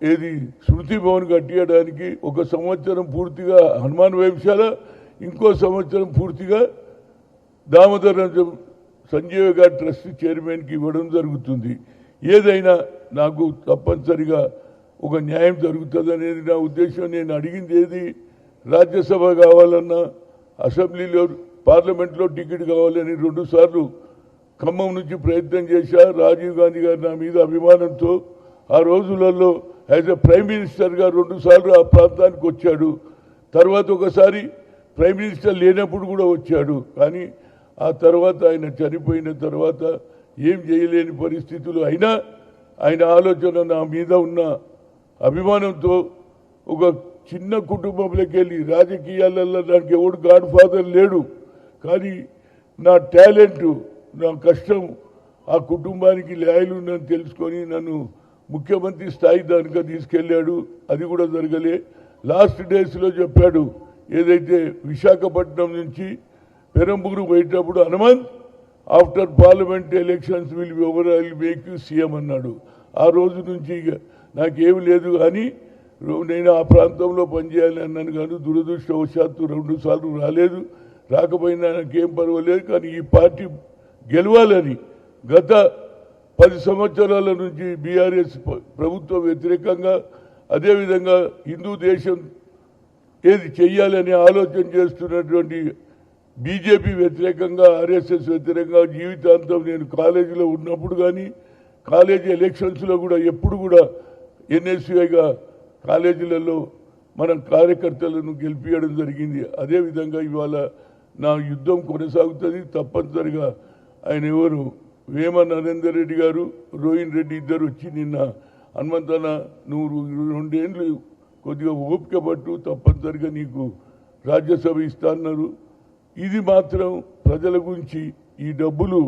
ఏది శృతి భవన్ కట్టియడానికి 1 సంవత్సరం పూర్తిగా హనుమాన్ వైశాల, ఇంకో సంవత్సరం పూర్తిగా దామోదరం సంజీవ్ గారి ట్రస్ట్ చైర్మన్కి ఇవ్వడం జరుగుతుంది. ఏదైనా నాకు తప్పనిసరిగా ఒక న్యాయం జరుగుతుంది అనేది నా ఉద్దేశం. నేను అడిగింది ఏది, రాజ్యసభ కావాలన్నా, అసెంబ్లీలో పార్లమెంట్లో టికెట్ కావాలని 2 సార్లు ఖమ్మం నుంచి ప్రయత్నం చేశా. రాజీవ్ గాంధీ గారు నా మీద అభిమానంతో ఆ రోజులలో యాజ్ ఎ ప్రైమ్ మినిస్టర్గా 2 సార్లు ఆ ప్రాంతానికి వచ్చాడు. తర్వాత ఒకసారి ప్రైమ్ మినిస్టర్ లేనప్పుడు కూడా వచ్చాడు. కానీ ఆ తర్వాత ఆయన చనిపోయిన తర్వాత ఏం చేయలేని పరిస్థితులు అయినా ఆయన ఆలోచన నా మీద ఉన్న అభిమానంతో ఒక చిన్న కుటుంబంలోకి వెళ్ళి రాజకీయాలలో దానికి ఎవడు గాడ్ ఫాదర్ లేడు, కానీ నా టాలెంటు, నా కష్టం ఆ కుటుంబానికి లాయల్ ఉందని తెలుసుకొని నన్ను ముఖ్యమంత్రి స్థాయి దానిగా తీసుకెళ్ళాడు. అది కూడా జరగలే. లాస్ట్ డేస్లో చెప్పాడు, ఏదైతే విశాఖపట్నం నుంచి పెరంబూరు పోయేటప్పుడు, Hanumanth after parliament elections will be over, I will make you CM అన్నాడు. ఆ రోజు నుంచి నాకేమి లేదు, కానీ నేను ఆ ప్రాంతంలో పనిచేయాలని అన్నాను. కానీ దురదృష్టవశాత్తు 2 సార్లు రాలేదు. రాకపోయినా నాకేం పర్వాలేదు, కానీ ఈ పార్టీ గెలవాలని గత 10 సంవత్సరాల నుంచి బీఆర్ఎస్ ప్రభుత్వం వ్యతిరేకంగా, అదేవిధంగా హిందూ దేశం ఏది చెయ్యాలని ఆలోచన చేస్తున్నటువంటి బీజేపీ వ్యతిరేకంగా, ఆర్ఎస్ఎస్ వ్యతిరేకంగా జీవితాంతం నేను కాలేజీలో ఉన్నప్పుడు కానీ కాలేజీ ఎలక్షన్స్లో కూడా ఎప్పుడు కూడా ఎన్ఎస్యుఐగా కాలేజీలలో మన కార్యకర్తలను గెలిపించడం జరిగింది. అదేవిధంగా ఇవాళ నా యుద్ధం కొనసాగుతుంది. తప్పనిసరిగా ఆయన ఎవరు, వేమ నరేందర్ రెడ్డి గారు, రోహిన్ రెడ్డి ఇద్దరు వచ్చి నిన్న, హనుమంతన్న నువ్వు 2 ఏళ్ళు కొద్దిగా ఓపిక పట్టు, తప్పనిసరిగా నీకు రాజ్యసభ ఇస్తాన్నారు. ఇది మాత్రం ప్రజల గురించి, ఈ డబ్బులు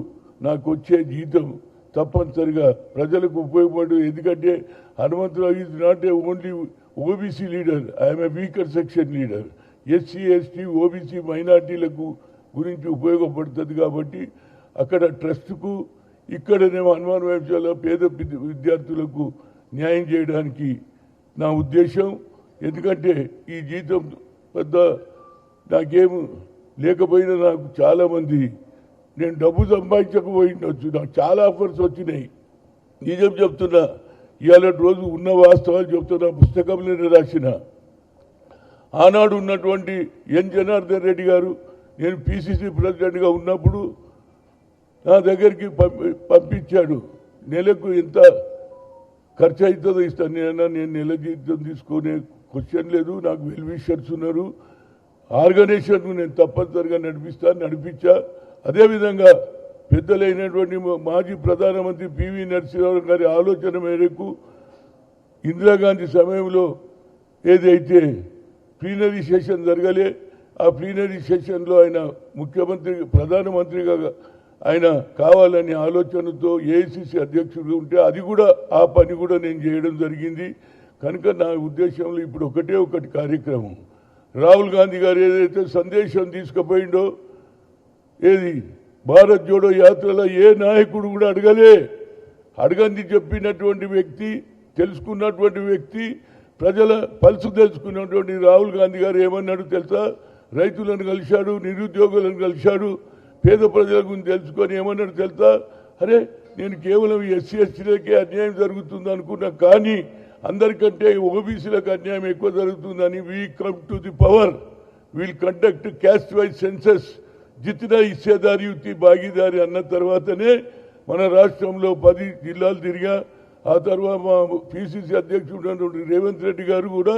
నాకు వచ్చే జీతం తప్పనిసరిగా ప్రజలకు ఉపయోగపడు. ఎందుకంటే Hanumantha Rao is not a only OBC leader, I'm a weaker section leader. SC ST OBC మైనార్టీలకు గురించి ఉపయోగపడుతుంది. కాబట్టి అక్కడ ట్రస్ట్కు, ఇక్కడనేమో హనుమాన్ వైద్యాల పేద విద్యార్థులకు న్యాయం చేయడానికి నా ఉద్దేశం. ఎందుకంటే ఈ జీతం పెద్ద నాకేం లేకపోయినా నాకు చాలామంది, నేను డబ్బు సంపాదించకపోయిండొచ్చు, నాకు చాలా ఆఫర్స్ వచ్చినాయి. నిజం చెప్తున్నా, ఇవాళ రోజు ఉన్న వాస్తవాలు చెప్తున్నా. పుస్తకంలోనే రాసిన ఆనాడు ఉన్నటువంటి ఎన్ జనార్దన్ రెడ్డి గారు, నేను పిసిసి ప్రెసిడెంట్గా ఉన్నప్పుడు నా దగ్గరికి పంపించాడు. నెలకు ఎంత ఖర్చు అవుతుందో ఇస్తాను. నేను నెల జీతం తీసుకునే క్వశ్చన్ లేదు. నాకు వెల్ విషర్స్ ఉన్నారు. ఆర్గనైజేషన్ నేను తప్పనిసరిగా నడిపించా. అదేవిధంగా పెద్దలైనటువంటి మాజీ ప్రధానమంత్రి పివి నరసింహారావు గారి ఆలోచన మేరకు ఇందిరాగాంధీ సమయంలో ఏదైతే ప్లీనరీ సెషన్ జరగలే, ఆ ప్లీనరీ సెషన్లో ఆయన ముఖ్యమంత్రి, ప్రధానమంత్రిగా ఆయన కావాలనే ఆలోచనతో ఏఐసిసి అధ్యక్షుడు ఉంటే అది కూడా, ఆ పని కూడా నేను చేయడం జరిగింది. కనుక నా ఉద్దేశంలో ఇప్పుడు ఒకటి కార్యక్రమం, రాహుల్ గాంధీ గారు ఏదైతే సందేశం తీసుకుపోయిండో, ఏది భారత్ జోడో యాత్రలో ఏ నాయకుడు కూడా అడగంది చెప్పినటువంటి వ్యక్తి, తెలుసుకున్నటువంటి వ్యక్తి, ప్రజల పల్సు తెలుసుకున్నటువంటి రాహుల్ గాంధీ గారు ఏమన్నాడు తెలుసా? రైతులను కలిశాడు, నిరుద్యోగులను కలిశాడు, పేద ప్రజల గురించి తెలుసుకొని ఏమన్నాడు తెలుసా? అరే నేను కేవలం ఎస్సీ ఎస్టీలకే అన్యాయం జరుగుతుంది అనుకున్నా, కానీ అందరికంటే ఓబీసీలకు అన్యాయం ఎక్కువ జరుగుతుందని, we come to the power, will conduct caste wise census, జితనా హిస్సేదారి యుక్తి భాగీదారి అన్న తర్వాతనే మన రాష్ట్రంలో 10 జిల్లాలు తిరిగా. ఆ తర్వాత మా పిసిసి అధ్యక్షుడు రేవంత్ రెడ్డి గారు కూడా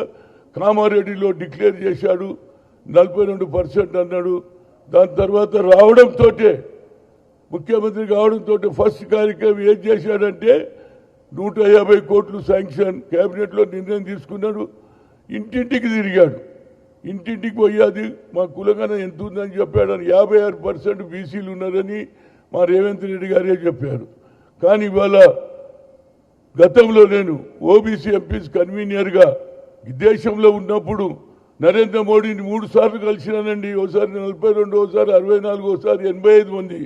కామారెడ్డిలో డిక్లేర్ చేశాడు, 42% అన్నాడు. దాని తర్వాత రావడంతో, ముఖ్యమంత్రి కావడంతో ఫస్ట్ కార్యక్రమం ఏం చేశాడంటే 150 కోట్లు శాంక్షన్ కేబినెట్లో నిర్ణయం తీసుకున్నాడు. ఇంటింటికి తిరిగాడు, ఇంటింటికి పోయాది మా కులగన ఎంత ఉందని చెప్పాడు. 56% బీసీలు ఉన్నారని మా రేవంత్ రెడ్డి గారే చెప్పారు. కానీ ఇవాళ గతంలో నేను ఓబీసీ ఎంపీస్ కన్వీనర్గా దేశంలో ఉన్నప్పుడు నరేంద్ర మోడీని 3 సార్లు కలిసినానండి. ఒకసారి 42, ఒకసారి 64, ఒకసారి 85 మంది.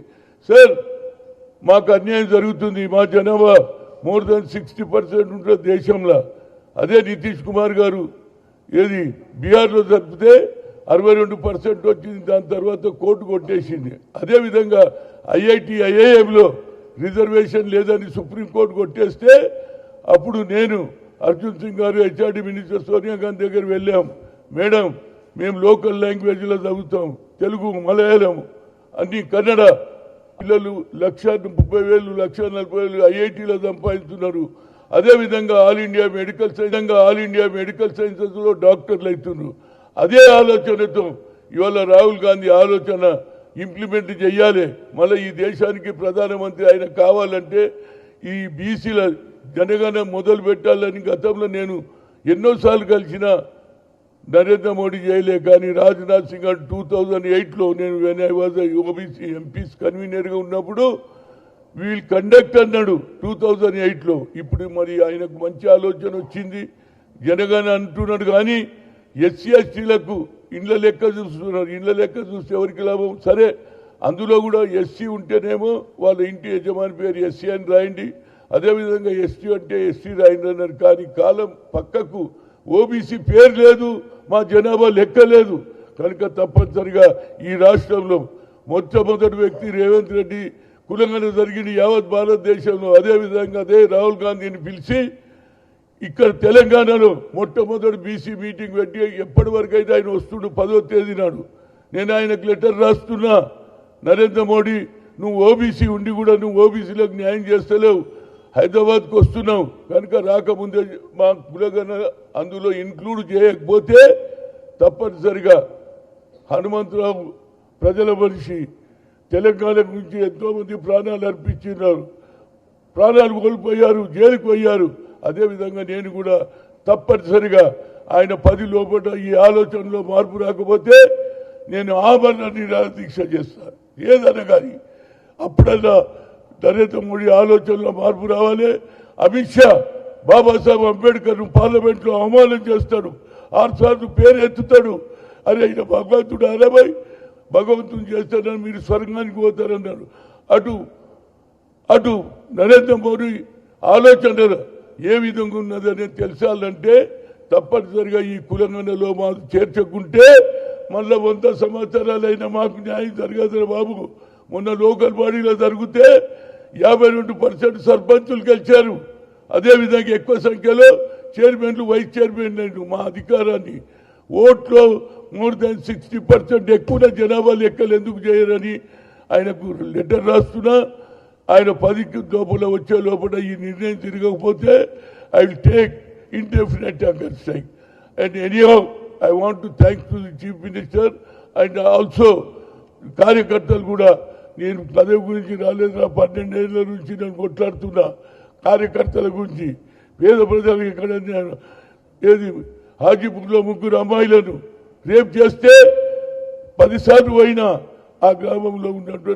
సార్ మాకు అన్యాయం జరుగుతుంది, మా జనాభా మోర్ దెన్ 60% ఉంటుంది దేశంలో, అదే నితీష్ కుమార్ గారు ఏది బీహార్లో జరిపితే 62% వచ్చింది. దాని తర్వాత కోర్టు కొట్టేసింది. అదేవిధంగా ఐఐటి ఐఐఎంలో రిజర్వేషన్ లేదని సుప్రీంకోర్టు కొట్టేస్తే అప్పుడు నేను అర్జున్ సింగ్ గారు హెచ్ఆర్డి మినిస్టర్ సోనియా గాంధీ దగ్గర వెళ్ళాం. మేడం, మేము లోకల్ లాంగ్వేజ్లో చదువుతాం, తెలుగు, మలయాళం, అన్ని కన్నడ. పిల్లలు 1,30,000 1,40,000 ఐఐటీలో సంపాదిస్తున్నారు. అదేవిధంగా ఆల్ ఇండియా మెడికల్ సైన్సెస్లో డాక్టర్లు అవుతున్నారు. అదే ఆలోచనతో ఇవాళ రాహుల్ గాంధీ ఆలోచన ఇంప్లిమెంట్ చేయాలి. మళ్ళీ ఈ దేశానికి ప్రధానమంత్రి ఆయన కావాలంటే ఈ బీసీల జనగణన మొదలు పెట్టాలని గతంలో నేను ఎన్నోసార్లు కలిసిన నరేంద్ర మోడీ చేయలే. కానీ రాజ్నాథ్ సింగ్ 2008లో నేను when I was OBC MPs కన్వీనర్గా ఉన్నప్పుడు వీల్ కండక్ట్ అన్నాడు 2008లో. ఇప్పుడు మరి ఆయనకు మంచి ఆలోచన వచ్చింది. జనగణన అంటున్నాడు కానీ ఎస్సీ ఎస్టీలకు ఇండ్ల లెక్క చూస్తున్నారు. ఇండ్ల లెక్క చూస్తే ఎవరికి లాభం? సరే, అందులో కూడా ఎస్సీ ఉంటేనేమో వాళ్ళ ఇంటి యజమాని పేరు ఎస్సీ అని రాయండి, అదేవిధంగా ఎస్టీ అంటే ఎస్టీ రాయండి అన్నారు. కానీ కాలం పక్కకు ఓబీసీ పేరు లేదు, మా జనాభా లెక్క లేదు. కనుక తప్పనిసరిగా ఈ రాష్ట్రంలో మొట్టమొదటి వ్యక్తి రేవంత్ రెడ్డి కులంగన జరిగిన యావత్ భారతదేశంలో. అదేవిధంగా అదే రాహుల్ గాంధీని పిలిచి ఇక్కడ తెలంగాణలో మొట్టమొదటి బీసీ మీటింగ్ పెట్టి ఎప్పటి వరకు అయితే ఆయన వస్తుడు 10వ తేదీ నాడు నేను ఆయనకు లెటర్ రాస్తున్నా, నరేంద్ర మోడీ నువ్వు ఓబీసీ ఉండి కూడా నువ్వు ఓబీసీలకు న్యాయం చేస్తలేవు, హైదరాబాద్కు వస్తున్నావు కనుక రాకముందే మా కులగన అందులో ఇన్క్లూడ్ చేయకపోతే తప్పనిసరిగా హనుమంతరావు ప్రజల మనిషి తెలంగాణ గురించి ఎంతోమంది ప్రాణాలు అర్పించినారు, ప్రాణాలు కోల్పోయారు, జైలుకు పోయారు. అదేవిధంగా నేను కూడా తప్పనిసరిగా ఆయన 10 లోపల ఈ ఆలోచనలో మార్పు రాకపోతే నేను ఆభరణ నిరాదీక్ష చేస్తాను. ఏదన్నా కానీ అప్పుడన్నా నరేంద్ర మోడీ ఆలోచనలో మార్పు రావాలి. అమిత్ షా బాబాసాహెబ్ అంబేద్కర్ను పార్లమెంట్లో అవమానం చేస్తాడు, 6 సార్లు పేరు ఎత్తుతాడు. అరే ఆయన భగవంతుడు అరవై భగవంతుని చేస్తాడని మీరు స్వర్గానికి పోతారన్నాడు. అటు నరేంద్ర మోడీ ఆలోచన ఏ విధంగా ఉన్నదని తెలిసాలంటే తప్పనిసరిగా ఈ కులంగనలో మాకు చేర్చకుంటే మళ్ళా 100 సంవత్సరాలైనా మాకు న్యాయం జరగదు బాబు. మొన్న లోకల్ బాడీలో జరిగితే 52% సర్పంచులు గెలిచారు. అదేవిధంగా ఎక్కువ సంఖ్యలో చైర్మన్లు, వైస్ చైర్మన్లు. మా అధికారాన్ని ఓట్లో మోర్ దాన్ 60% ఎక్కువ జనాభా లెక్కలు ఎందుకు చేయరని ఆయనకు లెటర్ రాస్తున్నా. ఆయన 10కి లోపల వచ్చే లోపల ఈ నిర్ణయం తిరగకపోతే I will take indefinite hunger strike. And anyhow I want to thanks to the chief minister and also కార్యకర్తలు కూడా. నేను పదవి గురించి రాలేదు, 12 ఏళ్ల నుంచి నేను కొట్లాడుతున్నా కార్యకర్తల గురించి. పేద ప్రజలకు ఇక్కడ ఏది హాజీపూర్లో 3 అమ్మాయిలను రేప్ చేస్తే 10 సార్లు అయినా ఆ గ్రామంలో ఉన్నటువంటి